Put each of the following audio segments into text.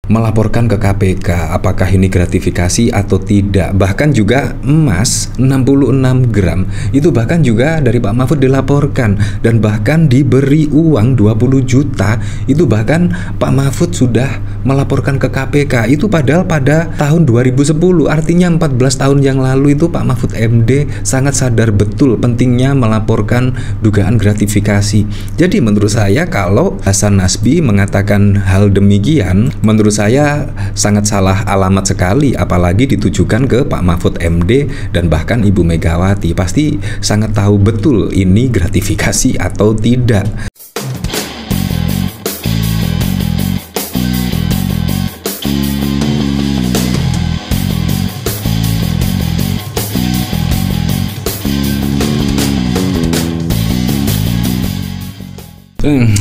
melaporkan ke KPK apakah ini gratifikasi atau tidak. Bahkan juga emas 66 gram itu bahkan juga dari Pak Mahfud dilaporkan dan bahkan diberi uang 20 juta. Itu bahkan Pak Mahfud sudah melaporkan ke KPK. Itu padahal pada tahun 2010, artinya 14 tahun yang lalu itu Pak Mahfud MD sangat sadar betul pentingnya melaporkan dugaan gratifikasi. Jadi menurut saya kalau Hasan Nasbi mengatakan hal demikian, menurut saya sangat salah alamat sekali, apalagi ditujukan ke Pak Mahfud MD dan bahkan Ibu Megawati. Pasti sangat tahu betul ini gratifikasi atau tidak.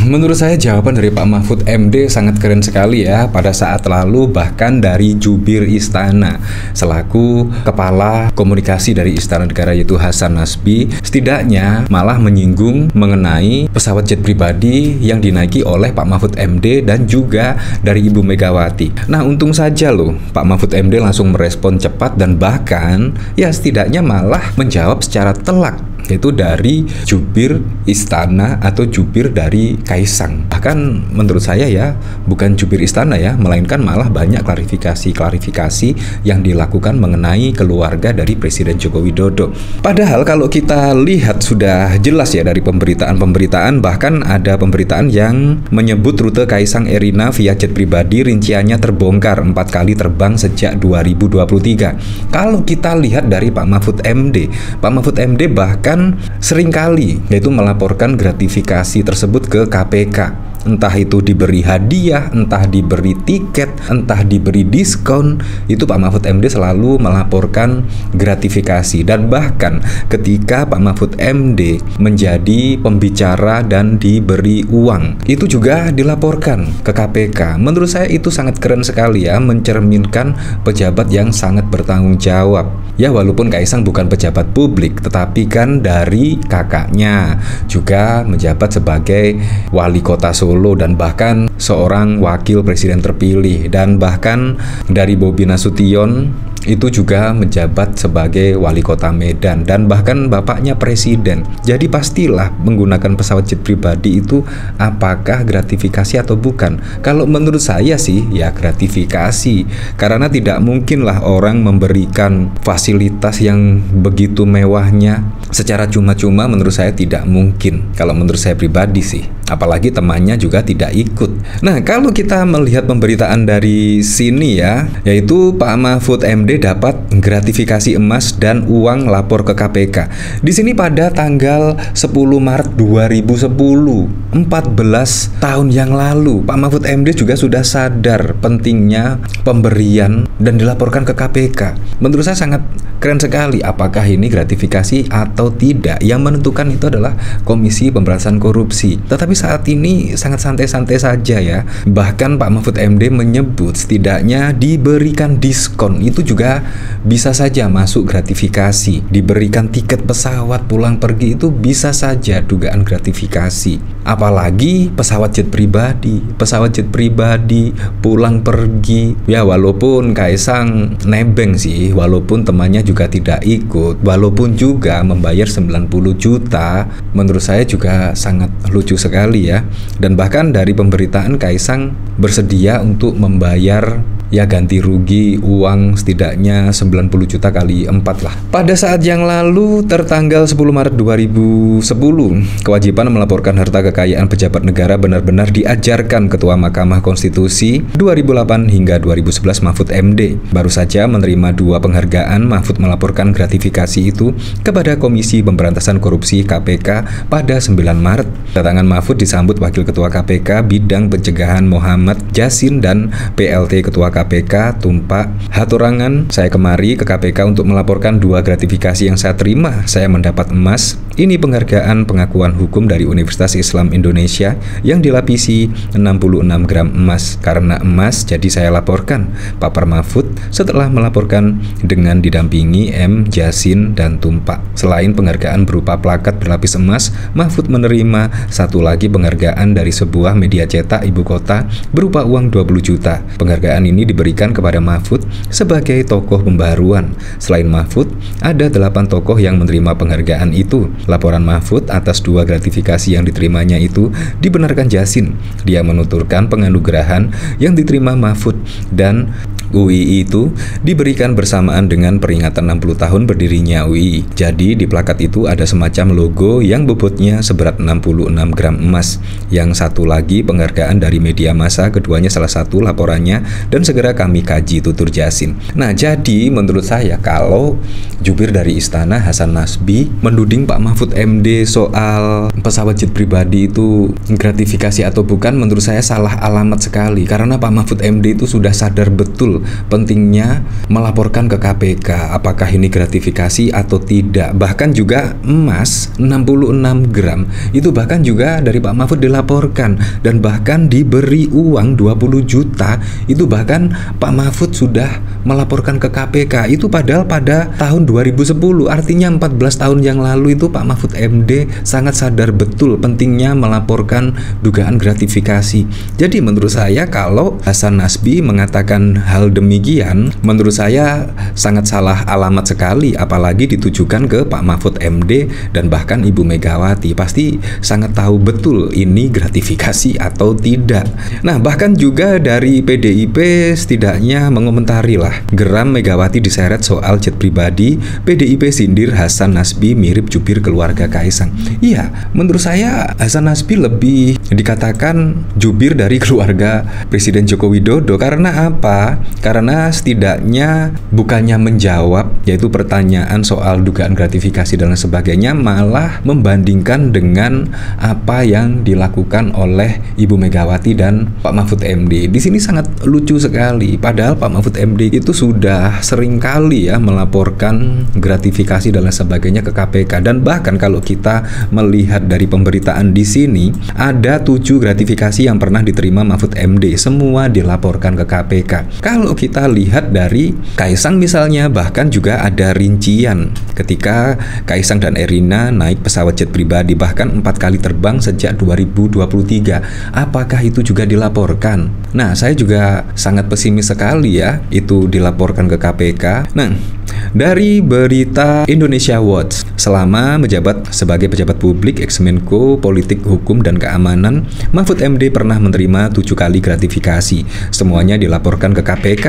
Menurut saya jawaban dari Pak Mahfud MD sangat keren sekali ya. Pada saat lalu bahkan dari jubir istana selaku kepala komunikasi dari Istana Negara yaitu Hasan Nasbi setidaknya malah menyinggung mengenai pesawat jet pribadi yang dinaiki oleh Pak Mahfud MD dan juga dari Ibu Megawati. Nah untung saja loh Pak Mahfud MD langsung merespon cepat dan bahkan ya setidaknya malah menjawab secara telak, yaitu dari jubir istana atau jubir dari Kaisang. Bahkan menurut saya ya bukan jubir istana ya, melainkan malah banyak klarifikasi yang dilakukan mengenai keluarga dari Presiden Joko Widodo. Padahal kalau kita lihat sudah jelas ya dari pemberitaan, bahkan ada pemberitaan yang menyebut rute Kaisang Erina via jet pribadi rinciannya terbongkar 4 kali terbang sejak 2023. Kalau kita lihat dari Pak Mahfud MD bahkan seringkali yaitu melaporkan gratifikasi tersebut ke KPK. Entah itu diberi hadiah, entah diberi tiket, entah diberi diskon, itu Pak Mahfud MD selalu melaporkan gratifikasi. Dan bahkan ketika Pak Mahfud MD menjadi pembicara dan diberi uang, itu juga dilaporkan ke KPK. Menurut saya itu sangat keren sekali ya, mencerminkan pejabat yang sangat bertanggung jawab. Ya walaupun Kaisang bukan pejabat publik, tetapi kan dari kakaknya juga menjabat sebagai wali kota Solo dan bahkan seorang wakil presiden terpilih, dan bahkan dari Bobi Nasution itu juga menjabat sebagai wali kota Medan dan bahkan bapaknya presiden. Jadi pastilah menggunakan pesawat jet pribadi itu apakah gratifikasi atau bukan. Kalau menurut saya sih ya gratifikasi, karena tidak mungkinlah orang memberikan fasilitas yang begitu mewahnya secara cuma-cuma. Menurut saya tidak mungkin kalau menurut saya pribadi sih, apalagi temannya juga tidak ikut. Nah kalau kita melihat pemberitaan dari sini ya, yaitu Pak Mahfud MD dapat gratifikasi emas dan uang lapor ke KPK. Di sini pada tanggal 10 Maret 2010, 14 tahun yang lalu, Pak Mahfud MD juga sudah sadar pentingnya pemberian dan dilaporkan ke KPK. Menurut saya sangat keren sekali. Apakah ini gratifikasi atau tidak? Yang menentukan itu adalah Komisi Pemberantasan Korupsi. Tetapi saat ini sangat santai-santai saja ya. Bahkan Pak Mahfud MD menyebut setidaknya diberikan diskon itu juga bisa saja masuk gratifikasi. Diberikan tiket pesawat pulang pergi itu bisa saja dugaan gratifikasi. Apalagi pesawat jet pribadi pulang pergi. Ya walaupun Kaisang nebeng sih, walaupun temannya juga tidak ikut, walaupun juga membayar 90 juta, menurut saya juga sangat lucu sekali ya. Dan bahkan dari pemberitaan Kaisang bersedia untuk membayar ya ganti rugi uang setidaknya 90 juta kali 4 lah. Pada saat yang lalu tertanggal 10 Maret 2010, kewajiban melaporkan harta kekayaan pejabat negara benar-benar diajarkan Ketua Mahkamah Konstitusi 2008 hingga 2011 Mahfud MD. Baru saja menerima 2 penghargaan, Mahfud melaporkan gratifikasi itu kepada Komisi Pemberantasan Korupsi KPK pada 9 Maret. Kedatangan Mahfud disambut Wakil Ketua KPK Bidang Pencegahan Muhammad Yasin dan PLT Ketua KPK Tumpak Hatorangan. Saya kemari ke KPK untuk melaporkan 2 gratifikasi yang saya terima. Saya mendapat emas. Ini penghargaan pengakuan hukum dari Universitas Islam Indonesia yang dilapisi 66 gram emas. Karena emas, jadi saya laporkan Pak Mahfud setelah melaporkan dengan didampingi M, Jasin, dan Tumpak. Selain penghargaan berupa plakat berlapis emas, Mahfud menerima satu lagi penghargaan dari sebuah media cetak ibu kota berupa uang 20 juta. Penghargaan ini diberikan kepada Mahfud sebagai tokoh pembaharuan. Selain Mahfud, ada 8 tokoh yang menerima penghargaan itu. Laporan Mahfud atas 2 gratifikasi yang diterimanya itu dibenarkan Jasin. Dia menuturkan penganugerahan yang diterima Mahfud dan UI itu diberikan bersamaan dengan peringatan 60 tahun berdirinya UI. Jadi di plakat itu ada semacam logo yang bobotnya seberat 66 gram emas. Yang satu lagi penghargaan dari media massa, keduanya salah satu laporannya dan segera kami kaji, tutur Jasin. Nah, jadi menurut saya kalau jubir dari Istana Hasan Nasbi menuding Pak Mahfud MD soal pesawat jet pribadi itu gratifikasi atau bukan, menurut saya salah alamat sekali. Karena Pak Mahfud MD itu sudah sadar betul pentingnya melaporkan ke KPK apakah ini gratifikasi atau tidak. Bahkan juga emas 66 gram itu bahkan juga dari Pak Mahfud dilaporkan dan bahkan diberi uang 20 juta. Itu bahkan Pak Mahfud sudah melaporkan ke KPK. Itu padahal pada tahun 2010, artinya 14 tahun yang lalu itu Pak Mahfud MD sangat sadar betul pentingnya melaporkan dugaan gratifikasi. Jadi menurut saya kalau Hasan Nasbi mengatakan hal demikian, menurut saya sangat salah alamat sekali, apalagi ditujukan ke Pak Mahfud MD dan bahkan Ibu Megawati. Pasti sangat tahu betul ini gratifikasi atau tidak. Nah, bahkan juga dari PDIP setidaknya mengomentari lah, geram Megawati diseret soal jet pribadi, PDIP sindir Hasan Nasbi mirip jubir keluarga Kaisang. Iya, menurut saya Hasan Nasbi lebih dikatakan jubir dari keluarga Presiden Joko Widodo. Karena apa? Karena setidaknya bukannya menjawab yaitu pertanyaan soal dugaan gratifikasi dan lain sebagainya, malah membandingkan dengan apa yang dilakukan oleh Ibu Megawati dan Pak Mahfud MD. Di sini sangat lucu sekali. Padahal Pak Mahfud MD itu sudah sering kali ya melaporkan gratifikasi dan lain sebagainya ke KPK. Dan bahkan kalau kita melihat dari pemberitaan di sini, ada 7 gratifikasi yang pernah diterima Mahfud MD. Semua dilaporkan ke KPK. Kalau kita lihat dari Kaisang misalnya, bahkan juga ada rincian ketika Kaisang dan Erina naik pesawat jet pribadi, bahkan 4 kali terbang sejak 2023. Apakah itu juga dilaporkan? Nah, saya juga sangat pesimis sekali ya itu dilaporkan ke KPK. Nah, dari berita Indonesia Watch, selama menjabat sebagai pejabat publik ex-Menko Politik Hukum dan Keamanan, Mahfud MD pernah menerima 7 kali gratifikasi. Semuanya dilaporkan ke KPK.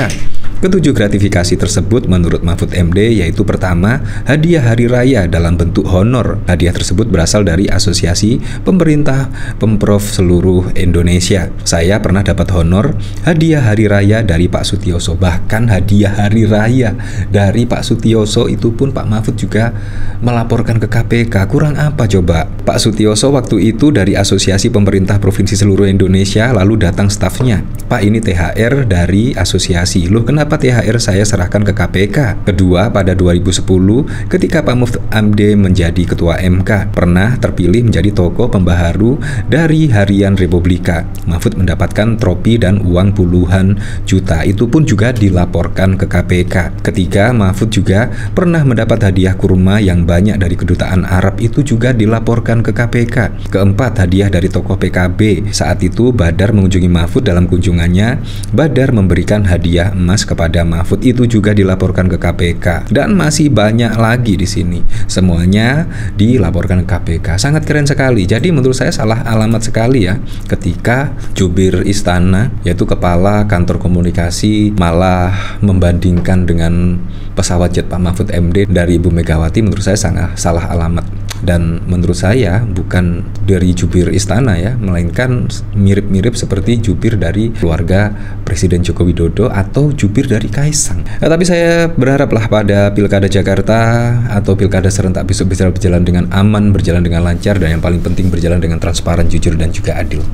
Ketujuh gratifikasi tersebut menurut Mahfud MD yaitu pertama, hadiah hari raya dalam bentuk honor. Hadiah tersebut berasal dari Asosiasi Pemerintah Pemprov seluruh Indonesia. Saya pernah dapat honor hadiah hari raya dari Pak Sutioso. Bahkan hadiah hari raya dari Pak Sutioso itu pun Pak Mahfud juga melaporkan ke KPK. Kurang apa coba? Pak Sutioso waktu itu dari Asosiasi Pemerintah Provinsi seluruh Indonesia, lalu datang stafnya, Pak ini THR dari asosiasi. Loh, kenapa THR saya serahkan ke KPK? Kedua, pada 2010 ketika Pak Mahfud MD menjadi ketua MK, pernah terpilih menjadi tokoh pembaharu dari Harian Republika. Mahfud mendapatkan tropi dan uang puluhan juta. Itu pun juga dilaporkan ke KPK. Ketiga, Mahfud juga pernah mendapat hadiah kurma yang banyak dari kedutaan Arab. Itu juga dilaporkan ke KPK. Keempat, hadiah dari tokoh PKB. Saat itu Badar mengunjungi Mahfud. Dalam kunjungannya, Badar memberikan hadiah emas kepada Mahfud. Itu juga dilaporkan ke KPK. Dan masih banyak lagi di sini. Semuanya dilaporkan ke KPK. Sangat keren sekali. Jadi menurut saya salah alamat sekali ya ketika jubir istana, yaitu kepala kantor komunikasi, malah membandingkan dengan pesawat jet Pak Mahfud MD dari Ibu Megawati. Menurut saya sangat salah alamat. Dan menurut saya bukan dari jubir istana ya, melainkan mirip-mirip seperti jubir dari keluarga Presiden Joko Widodo atau jubir dari Kaisang. Tapi saya berharaplah pada Pilkada Jakarta atau Pilkada serentak besok bisa berjalan dengan aman, berjalan dengan lancar, dan yang paling penting berjalan dengan transparan, jujur, dan juga adil.